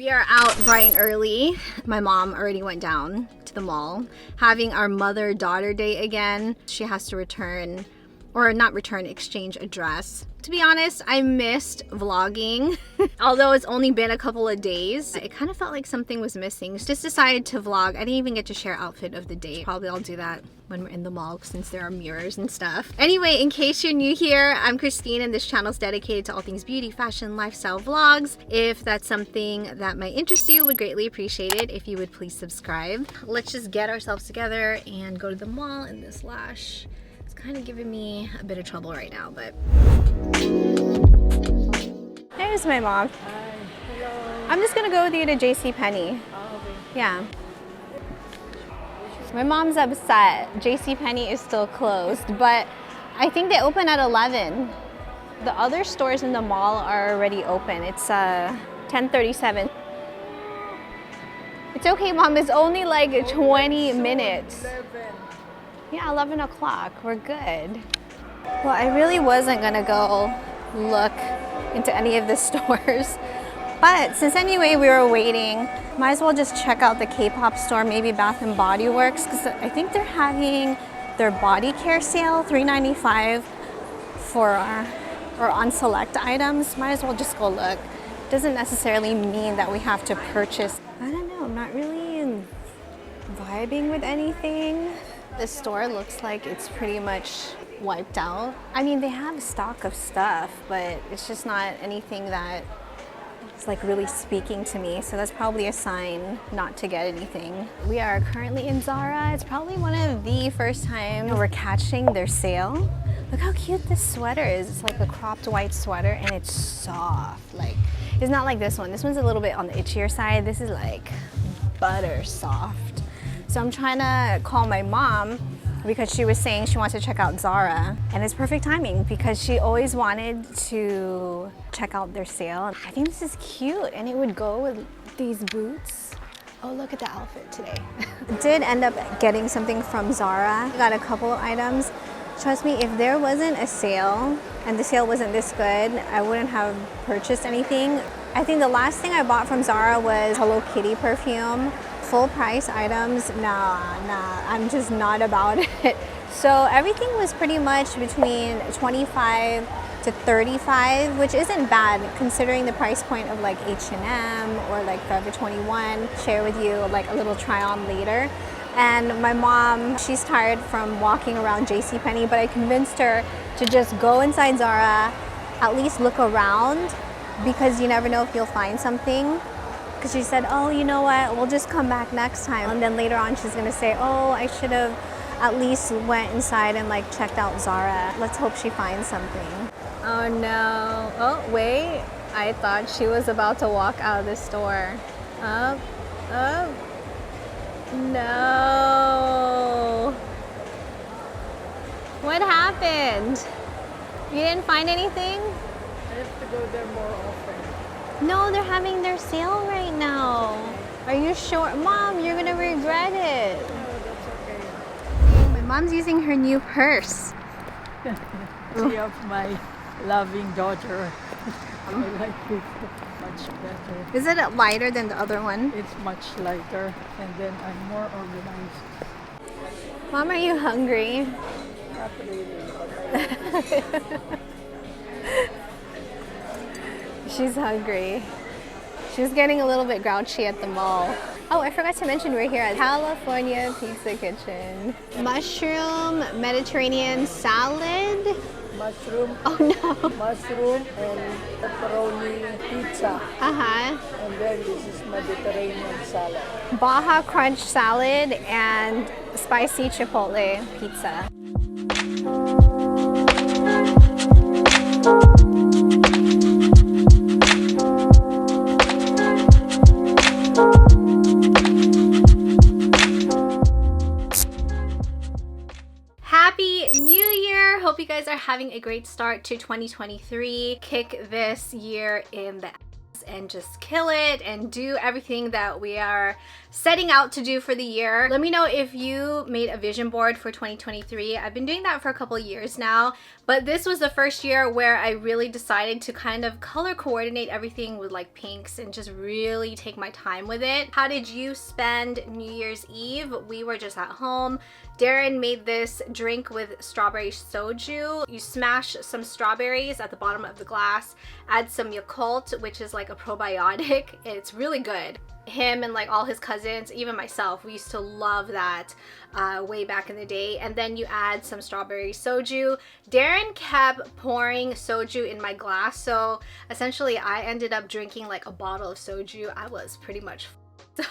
We are out bright and early. My mom already went down to the mall, having our mother-daughter day again. She has to return, or not return, exchange a dress. To be honest, I missed vlogging. Although it's only been a couple of days, it kind of felt like something was missing. Just decided to vlog. I didn't even get to share outfit of the day. Probably I'll do that when we're in the mall since there are mirrors and stuff. Anyway, in case you're new here, I'm Christine and this channel is dedicated to all things beauty, fashion, lifestyle vlogs. If that's something that might interest you, would greatly appreciate it if you would please subscribe. Let's just get ourselves together and go to the mall. And this lash is kind of giving me a bit of trouble right now, but there's my mom. Hi. Hello. I'm just gonna go with you to JCPenney. Oh, okay. Yeah. My mom's upset. JCPenney is still closed, but I think they open at 11. The other stores in the mall are already open. It's 10:37. It's okay, Mom. It's only like 20 minutes. 11. Yeah, 11 o'clock. We're good. Well, I really wasn't gonna go look into any of the stores, but since anyway we were waiting, might as well just check out the K-pop store, maybe Bath and Body Works, because I think they're having their body care sale, $3.95 for or on select items. Might as well just go look. Doesn't necessarily mean that we have to purchase. I don't know, I'm not really vibing with anything. This store looks like it's pretty much wiped out. I mean, they have stock of stuff, but it's just not anything that is like really speaking to me. So that's probably a sign not to get anything. We are currently in Zara. It's probably one of the first times we're catching their sale. Look how cute this sweater is. It's like a cropped white sweater and it's soft. Like, it's not like this one. This one's a little bit on the itchier side. This is like butter soft. So I'm trying to call my mom because she was saying she wants to check out Zara, and it's perfect timing because she always wanted to check out their sale. I think this is cute and it would go with these boots. Oh, look at the outfit today. Did end up getting something from Zara. Got a couple of items. Trust me, if there wasn't a sale and the sale wasn't this good, I wouldn't have purchased anything. I think the last thing I bought from Zara was Hello Kitty perfume. Full price items, nah, I'm just not about it. So everything was pretty much between 25 to 35, which isn't bad considering the price point of like H&M or like Forever 21. Share with you like a little try on later. And my mom, she's tired from walking around JCPenney, but I convinced her to just go inside Zara, at least look around, because you never know if you'll find something. Because she said, oh, you know what, we'll just come back next time. And then later on she's gonna say, oh, I should have at least went inside and like checked out Zara. Let's hope she finds something. Oh no, oh wait, I thought she was about to walk out of the store. Up, up, no. What happened? You didn't find anything? I have to go there more often. No, they're having their sale right now. Are you sure? Mom, you're gonna regret it. No, that's okay. My mom's using her new purse. See of my loving daughter. I like it much better. Is it lighter than the other one? It's much lighter and then I'm more organized. Mom, are you hungry? Not really, but She's hungry. She's getting a little bit grouchy at the mall. Oh, I forgot to mention we're here at California Pizza Kitchen. Mushroom Mediterranean salad. mushroom, Oh no. mushroom and pepperoni pizza. Uh-huh. And then this is Mediterranean salad. Baja Crunch salad and spicy chipotle pizza. Happy New Year! Hope you guys are having a great start to 2023. Kick this year in the and just kill it and do everything that we are setting out to do for the year. Let me know if you made a vision board for 2023. I've been doing that for a couple of years now, but this was the first year where I really decided to kind of color coordinate everything with like pinks and just really take my time with it. How did you spend New Year's Eve? We were just at home. Darren made this drink with strawberry soju. You smash some strawberries at the bottom of the glass, add some Yakult, which is like a probiotic. It's really good. Him and like all his cousins, even myself, we used to love that way back in the day. And then you add some strawberry soju. Darren kept pouring soju in my glass, so essentially I ended up drinking like a bottle of soju. I was pretty much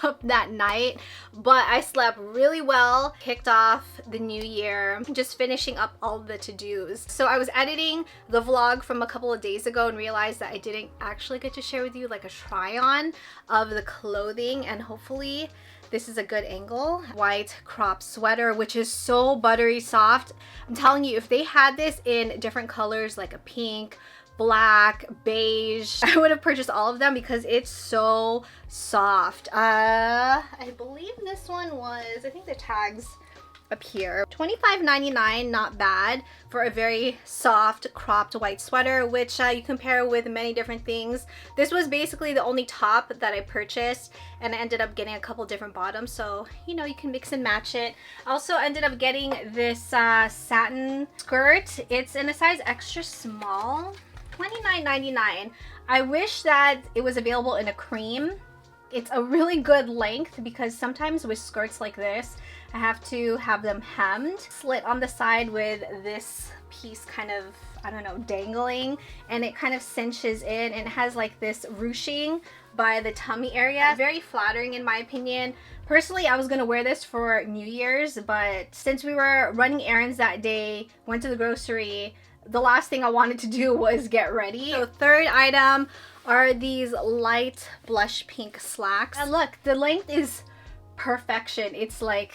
up that night, but I slept really well. Kicked off the new year just finishing up all the to-dos. So I was editing the vlog from a couple of days ago and realized that I didn't actually get to share with you like a try on of the clothing, and hopefully this is a good angle. White crop sweater, which is so buttery soft. I'm telling you, if they had this in different colors like a pink, black, beige, I would have purchased all of them because it's so soft. I believe this one was, I think the tags up here, $25.99, not bad for a very soft cropped white sweater, which you can pair with many different things. This was basically the only top that I purchased, and I ended up getting a couple different bottoms, so you know, you can mix and match it. I also ended up getting this satin skirt. It's in a size extra small, $29.99. I wish that it was available in a cream. It's a really good length because sometimes with skirts like this, I have to have them hemmed. Slit on the side with this piece kind of, I don't know, dangling, and it kind of cinches in, and it has like this ruching by the tummy area. Very flattering in my opinion. Personally, I was gonna wear this for New Year's, but since we were running errands that day, went to the grocery, the last thing I wanted to do was get ready. So third item are these light blush pink slacks. And look, the length is perfection. It's like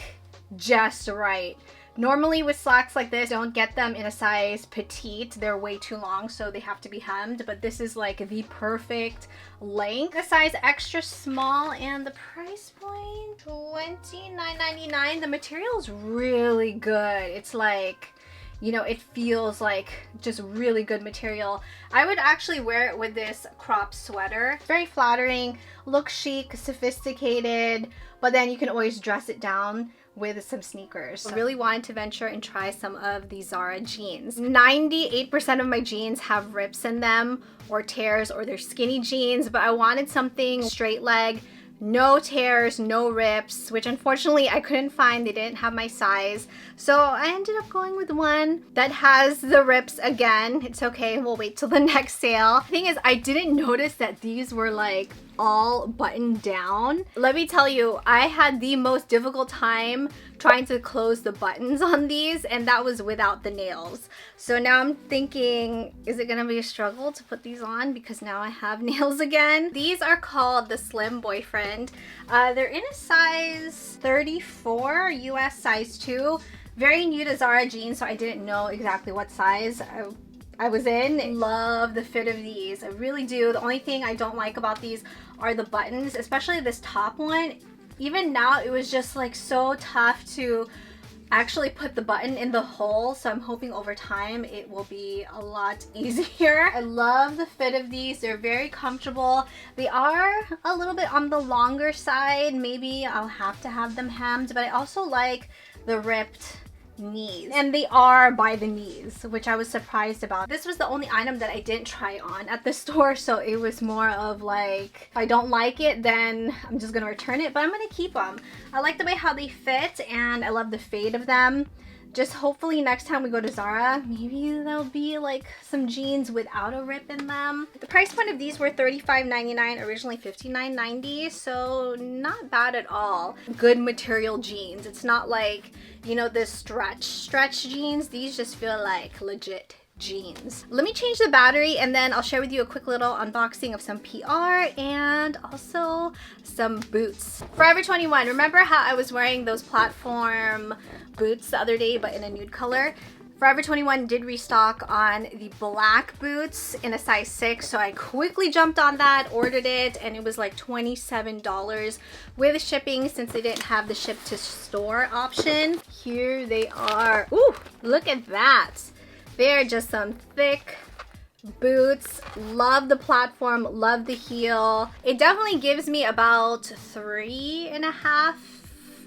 just right. Normally with slacks like this, don't get them in a size petite. They're way too long, so they have to be hemmed, but this is like the perfect length. A size extra small, and the price point, $29.99. The material is really good. It's like, you know, it feels like just really good material. I would actually wear it with this crop sweater. Very flattering, looks chic, sophisticated, but then you can always dress it down with some sneakers. I really wanted to venture and try some of the Zara jeans. 98% of my jeans have rips in them or tears, or they're skinny jeans, but I wanted something straight leg, no tears, no rips, which unfortunately I couldn't find. They didn't have my size, so I ended up going with one that has the rips again. It's okay, we'll wait till the next sale. The thing is, I didn't notice that these were like all buttoned down. Let me tell you, I had the most difficult time trying to close the buttons on these, and that was without the nails. So now I'm thinking, is it gonna be a struggle to put these on because now I have nails again? These are called the Slim Boyfriend. They're in a size 34, US size 2. Very new to Zara jeans, so I didn't know exactly what size I was in. Love the fit of these, I really do. The only thing I don't like about these are the buttons, especially this top one. Even now, it was just like so tough to actually put the button in the hole, so I'm hoping over time it will be a lot easier. I love the fit of these. They're very comfortable. They are a little bit on the longer side. Maybe I'll have to have them hemmed, but I also like the ripped knees, and they are by the knees, which I was surprised about. This was the only item that I didn't try on at the store, so it was more of like, if I don't like it, then I'm just gonna return it, but I'm gonna keep them. I like the way how they fit, and I love the fade of them. Just hopefully next time we go to Zara, maybe there'll be like some jeans without a rip in them. The price point of these were $35.99, originally $59.90, so not bad at all. Good material jeans. It's not like, you know, the stretch jeans. These just feel like legit jeans. Let me change the battery, and then I'll share with you a quick little unboxing of some PR and also some boots. Forever 21, remember how I was wearing those platform boots the other day but in a nude color? Forever 21 did restock on the black boots in a size 6, so I quickly jumped on that, ordered it, and it was like $27 with shipping since they didn't have the ship to store option. Here they are. Ooh, look at that. They're just some thick boots. Love the platform, love the heel. It definitely gives me about 3.5,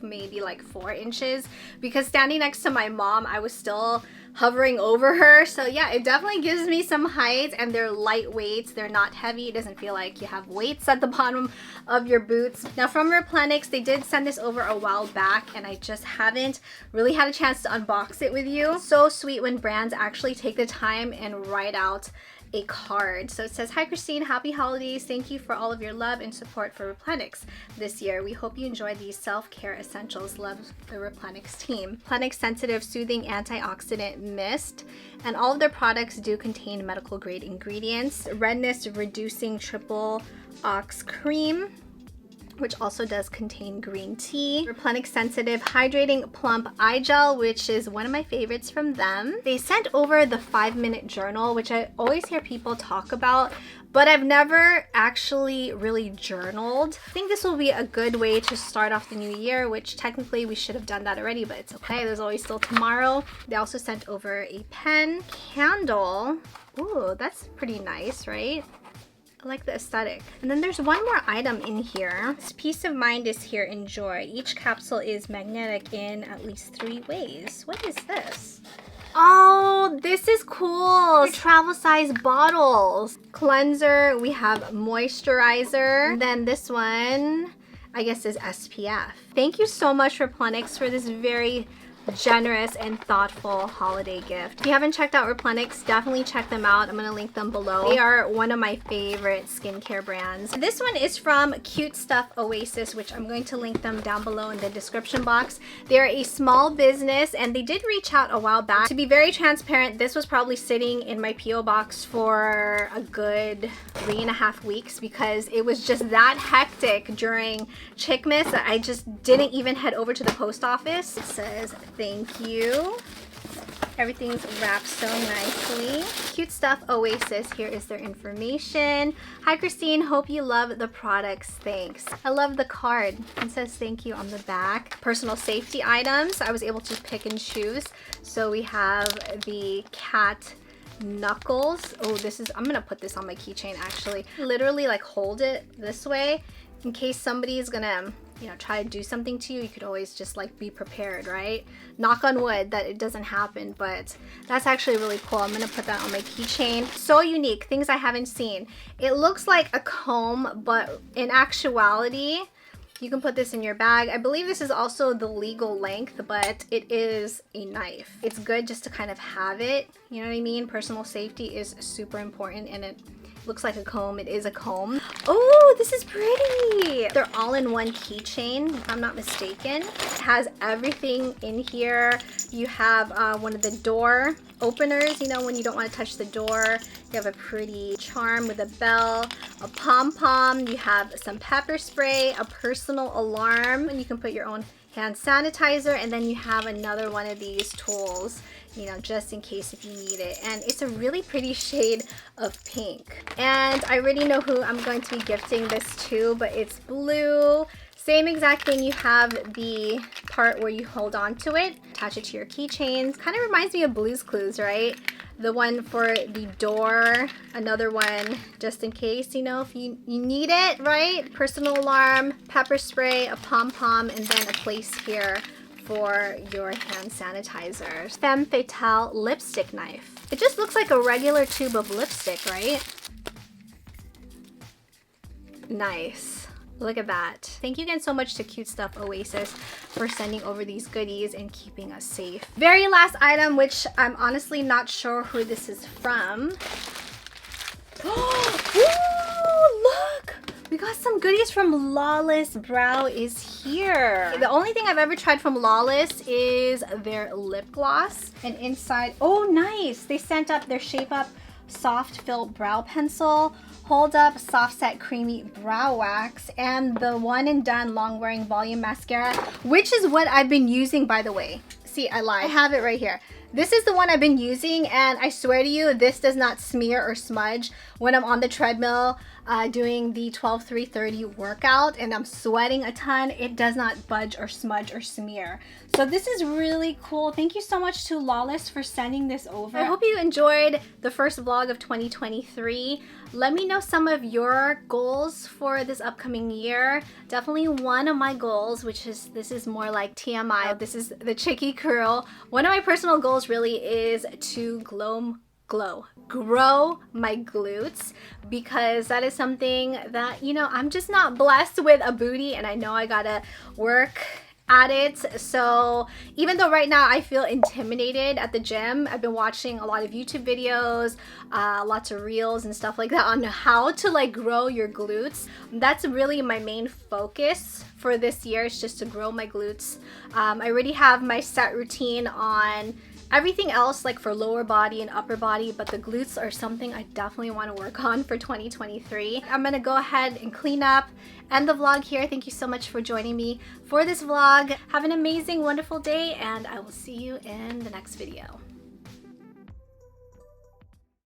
maybe like 4 inches, because standing next to my mom, I was still hovering over her. So yeah, it definitely gives me some height, and they're lightweight. They're not heavy. It doesn't feel like you have weights at the bottom of your boots. Now from Replenix, they did send this over a while back, and I just haven't really had a chance to unbox it with you. So sweet when brands actually take the time and write out a card. So it says, "Hi Christine, happy holidays. Thank you for all of your love and support for Replenix this year. We hope you enjoy these self-care essentials. Love the Replenix team. Replenix Sensitive Soothing Antioxidant Mist, and all of their products do contain medical grade ingredients. Redness reducing triple ox cream, which also does contain green tea. Replenix Sensitive Hydrating Plump Eye Gel, which is one of my favorites from them. They sent over the 5-minute journal, which I always hear people talk about, but I've never actually really journaled. I think this will be a good way to start off the new year, which technically we should have done that already, but it's okay. There's always still tomorrow. They also sent over a pen, candle. Ooh, that's pretty nice, right? I like the aesthetic. And then there's one more item in here. This Peace of Mind is here, enjoy. Each capsule is magnetic in at least 3 ways. What is this? Oh, this is cool. Travel size bottles. Cleanser, we have moisturizer. And then this one, I guess, is SPF. Thank you so much, Replenix, for this very generous and thoughtful holiday gift. If you haven't checked out Replenix, definitely check them out. I'm gonna link them below. They are one of my favorite skincare brands. This one is from Cute Stuff Oasis, which I'm going to link them down below in the description box. They're a small business, and they did reach out a while back. To be very transparent, this was probably sitting in my PO box for a good 3.5 weeks because it was just that hectic during Chickmas that I just didn't even head over to the post office. It says, "Thank you." Everything's wrapped so nicely. Cute Stuff Oasis, here is their information. "Hi Christine, hope you love the products, thanks." I love the card. It says thank you on the back. Personal safety items, I was able to pick and choose. So we have the cat knuckles. Oh, this is, I'm gonna put this on my keychain actually. Literally like hold it this way in case somebody is gonna, you know, try to do something to you. You could always just like be prepared, right? Knock on wood that it doesn't happen, but that's actually really cool. I'm gonna put that on my keychain. So unique, things I haven't seen. It looks like a comb, but in actuality, you can put this in your bag. I believe this is also the legal length, but it is a knife. It's good just to kind of have it, you know what I mean? Personal safety is super important, and it looks like a comb. It is a comb. Oh, this is pretty. They're all in one keychain, if I'm not mistaken. It has everything in here. You have one of the door openers, you know, when you don't want to touch the door. You have a pretty charm with a bell, a pom-pom. You have some pepper spray, a personal alarm, and you can put your own hand sanitizer, and then you have another one of these tools, you know, just in case if you need it. And it's a really pretty shade of pink. And I already know who I'm going to be gifting this to, but it's blue. Same exact thing. You have the part where you hold on to it, attach it to your keychains. Kind of reminds me of Blue's Clues, right? The one for the door, another one just in case, you know, if you need it, right? Personal alarm, pepper spray, a pom-pom, and then a place here for your hand sanitizer. Femme Fatale lipstick knife. It just looks like a regular tube of lipstick, right? Nice. Look at that. Thank you again so much to Cute Stuff Oasis for sending over these goodies and keeping us safe. Very last item, which I'm honestly not sure who this is from. Oh, look! We got some goodies from Lawless. Brow is here. The only thing I've ever tried from Lawless is their lip gloss. And inside, oh nice! They sent up their Shape Up Soft Fill Brow Pencil, Hold Up Soft Set Creamy Brow Wax, and the One and Done Long Wearing Volume Mascara, which is what I've been using, by the way. See, I lied. I have it right here. This is the one I've been using, and I swear to you, this does not smear or smudge when I'm on the treadmill doing the 12-3-30 workout and I'm sweating a ton. It does not budge or smudge or smear. So this is really cool. Thank you so much to Lawless for sending this over. I hope you enjoyed the first vlog of 2023. Let me know some of your goals for this upcoming year. Definitely one of my goals, which is, this is more like TMI, this is the Chicky Curl. One of my personal goals really is to grow my glutes, because that is something that, you know, I'm just not blessed with a booty, and I know I gotta work at it. So even though right now I feel intimidated at the gym, I've been watching a lot of YouTube videos, lots of reels and stuff like that on how to like grow your glutes. That's really my main focus for this year, is just to grow my glutes. I already have my set routine on everything else, like for lower body and upper body, but the glutes are something I definitely want to work on for 2023. I'm gonna go ahead and clean up, end the vlog here. Thank you so much for joining me for this vlog. Have an amazing, wonderful day, and I will see you in the next video.